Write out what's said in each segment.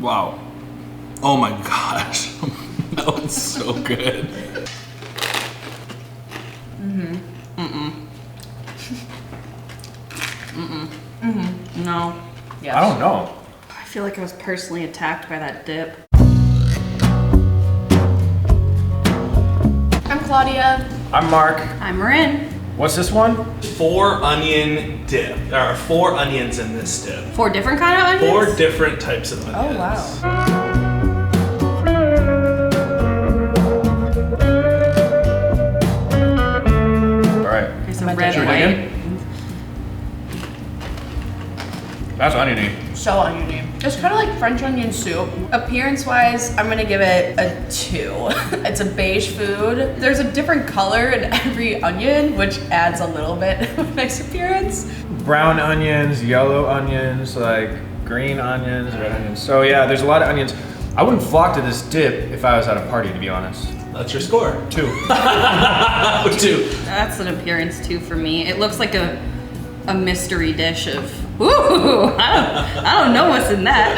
Wow. Oh my gosh. That was so good. No. Yes. I don't know. I feel like I was personally attacked by that dip. I'm Claudia. I'm Mark. I'm Marin. What's this one? 4 onion dip. There are 4 onions in this dip. 4 different kind of onions? 4 different types of onions. Oh, wow. All right. Okay, so I'm red, gonna dig white. in? That's oniony. So oniony. It's kind of like French onion soup. Appearance-wise, I'm gonna give it a 2. It's a beige food. There's a different color in every onion, which adds a little bit of nice appearance. Brown onions, yellow onions, like green onions, red onions. So yeah, there's a lot of onions. I wouldn't flock to this dip if I was at a party, to be honest. That's your score. 2. 2. That's an appearance too for me. It looks like a mystery dish of, ooh, I don't know what's in that.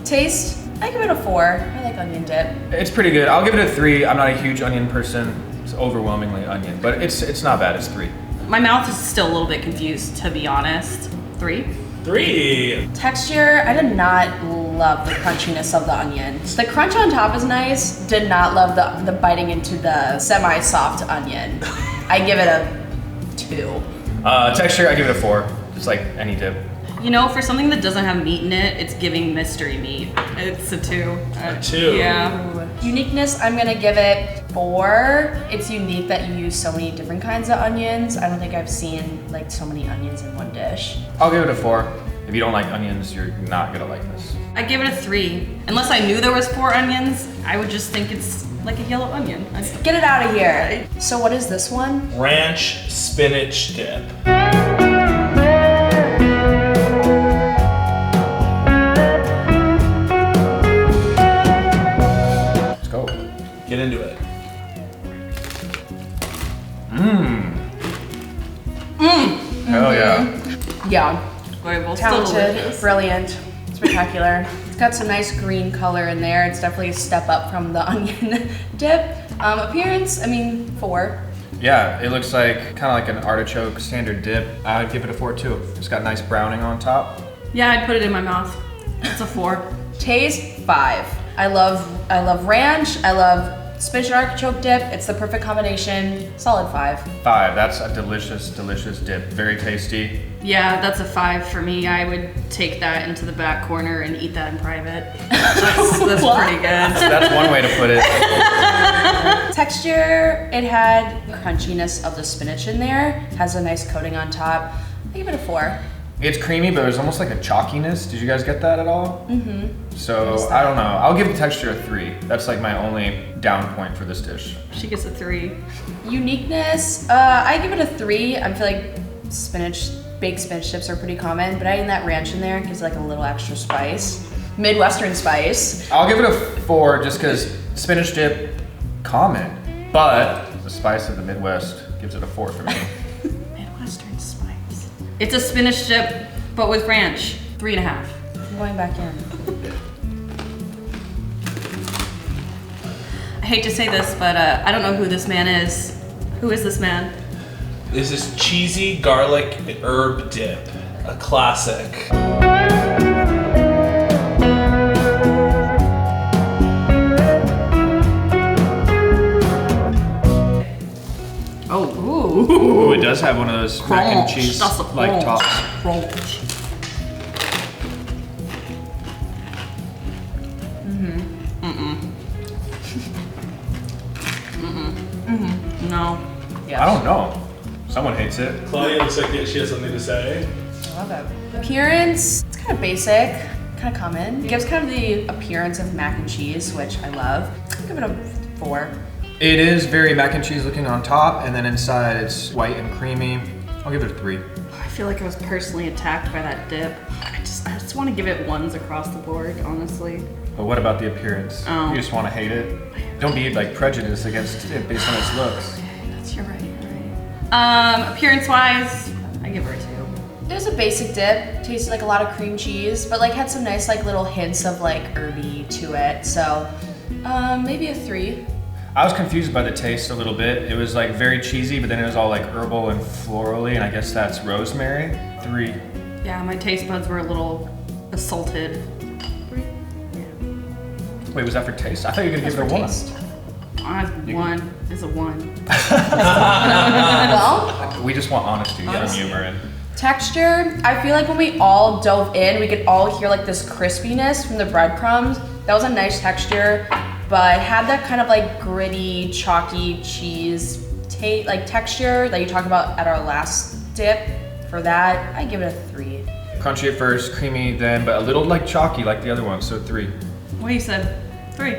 Taste, I give it a 4. I like onion dip. It's pretty good. I'll give it a 3. I'm not a huge onion person. It's overwhelmingly onion, but it's not bad. It's 3. My mouth is still a little bit confused, to be honest. 3? 3. Texture, I did not love the crunchiness of the onion. The crunch on top is nice. Did not love the biting into the semi-soft onion. I give it a 2. Texture, I give it a 4. Just like any dip. You know, for something that doesn't have meat in it, it's giving mystery meat. It's a 2. A 2. Yeah. Uniqueness, I'm gonna give it 4. It's unique that you use so many different kinds of onions. I don't think I've seen like so many onions in one dish. I'll give it a 4. If you don't like onions, you're not gonna like this. I give it a 3. Unless I knew there was 4 onions, I would just think it's like a yellow onion. Get it out of here. So what is this one? Ranch spinach dip. Let's go. Get into it. Hell yeah. Yeah, Enjoyable. Still talented, delicious. brilliant, spectacular. It's got some nice green color in there. It's definitely a step up from the onion dip. Appearance, I mean, 4. Yeah, it looks like kind of like an artichoke standard dip. I'd give it a 4 too. It's got nice browning on top. Yeah, I'd put it in my mouth. It's a 4. Taste, 5. I love ranch. I love spinach and artichoke dip. It's the perfect combination. Solid 5. 5. That's a delicious, delicious dip. Very tasty. Yeah, that's a 5 for me. I would take that into the back corner and eat that in private. That's pretty good. That's one way to put it. Texture, it had the crunchiness of the spinach in there. Has a nice coating on top. I give it a 4. It's creamy, but there's almost like a chalkiness. Did you guys get that at all? So I don't know. I'll give the texture a 3. That's like my only down point for this dish. She gets a 3. Uniqueness, I give it a 3. I feel like baked spinach chips are pretty common, but adding that ranch in there gives like a little extra spice. Midwestern spice. I'll give it a 4 just because spinach dip, common, but the spice of the Midwest gives it a 4 for me. Midwestern spice. It's a spinach dip, but with ranch. 3.5. I'm going back in. I hate to say this, but I don't know who this man is. Who is this man? This is cheesy garlic herb dip. A classic. Oh, Ooh, it does have one of those mac and crunch. cheese That's a like crunch. tops. Crunch. No. Yeah. I don't know. Someone hates it. Claudia looks like she has something to say. I love it. Appearance, it's kind of basic, kind of common. It gives kind of the appearance of mac and cheese, which I love. I'll give it a 4. It is very mac and cheese looking on top, and then inside it's white and creamy. I'll give it a 3. I feel like I was personally attacked by that dip. I just want to give it 1s across the board, honestly. But what about the appearance? Oh. You just want to hate it? Don't be like prejudiced against it based on its looks. You're right. Appearance-wise, I give her a 2. It was a basic dip, tasted like a lot of cream cheese, but like had some nice like little hints of like herby to it. So maybe a 3. I was confused by the taste a little bit. It was like very cheesy, but then it was all like herbal and florally, and I guess that's rosemary. 3. Yeah, my taste buds were a little assaulted. 3. Yeah. Wait, was that for taste? I thought you were gonna give it a 1. Taste. One is a 1. Well, We just want honesty from you, Marin. texture, I feel like when we all dove in, we could all hear like this crispiness from the breadcrumbs. That was a nice texture, but had that kind of like gritty, chalky cheese texture that you talked about at our last dip. For that, I give it a 3. Crunchy at first, creamy then, but a little like chalky like the other one, so 3. What you said? 3.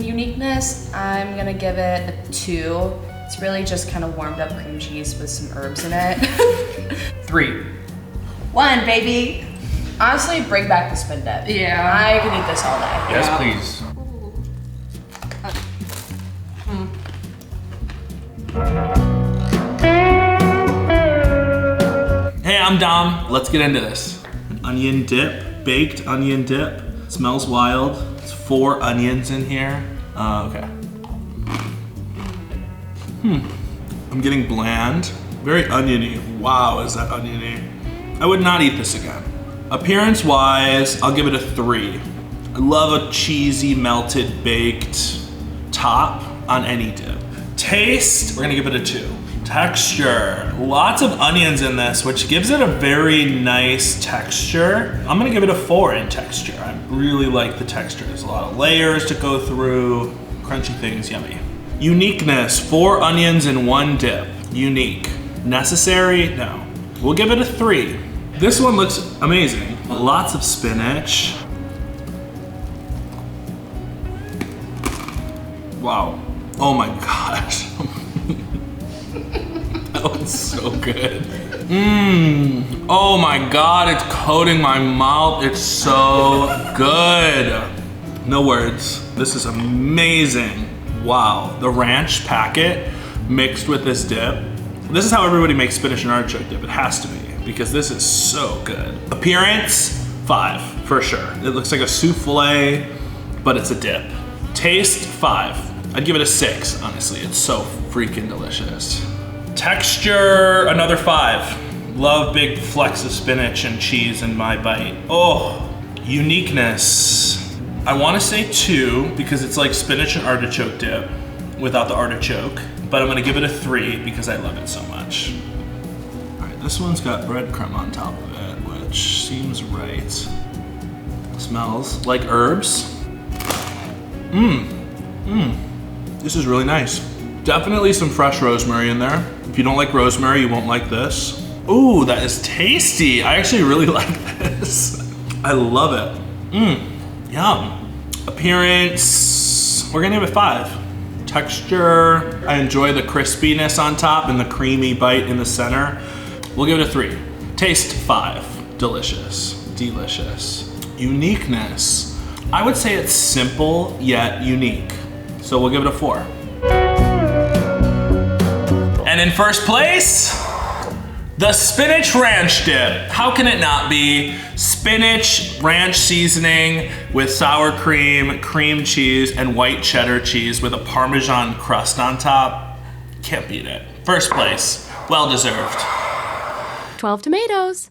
Uniqueness, I'm gonna give it a 2. It's really just kind of warmed up cream cheese with some herbs in it. 3. 1, baby. Honestly, bring back the spin dip. Yeah. I could eat this all day. Yes, Yeah. please. Hey, I'm Dom. Let's get into this. An onion dip, baked onion dip. Smells wild. It's 4 onions in here. Okay. I'm getting bland. Very oniony. Wow, is that oniony? I would not eat this again. Appearance wise, I'll give it a 3. I love a cheesy, melted, baked top on any dip. Taste, we're gonna give it a 2. Texture, lots of onions in this, which gives it a very nice texture. I'm gonna give it a 4 in texture. I really like the texture. There's a lot of layers to go through. Crunchy things, yummy. Uniqueness, 4 onions in 1 dip. Unique. Necessary? No. We'll give it a 3. This one looks amazing. Lots of spinach. Wow. Oh my gosh. That one's so good. Oh my God, it's coating my mouth. It's so good. No words. This is amazing. Wow. The ranch packet mixed with this dip. This is how everybody makes spinach and artichoke dip. It has to be, because this is so good. Appearance, 5, for sure. It looks like a souffle, but it's a dip. Taste, 5. I'd give it a 6, honestly. It's so freaking delicious. Texture, another 5. Love big flecks of spinach and cheese in my bite. Oh, uniqueness. I wanna say 2 because it's like spinach and artichoke dip without the artichoke, but I'm gonna give it a 3 because I love it so much. All right, this one's got breadcrumb on top of it, which seems right. Smells like herbs. This is really nice. Definitely some fresh rosemary in there. If you don't like rosemary, you won't like this. Ooh, that is tasty. I actually really like this. I love it. Yum. Appearance, we're gonna give it 5. Texture, I enjoy the crispiness on top and the creamy bite in the center. We'll give it a 3. Taste, 5. Delicious, delicious. Uniqueness, I would say it's simple yet unique. So we'll give it a 4. And in first place, the spinach ranch dip. How can it not be? Spinach ranch seasoning with sour cream, cream cheese, and white cheddar cheese with a Parmesan crust on top. Can't beat it. First place, well deserved. 12 tomatoes.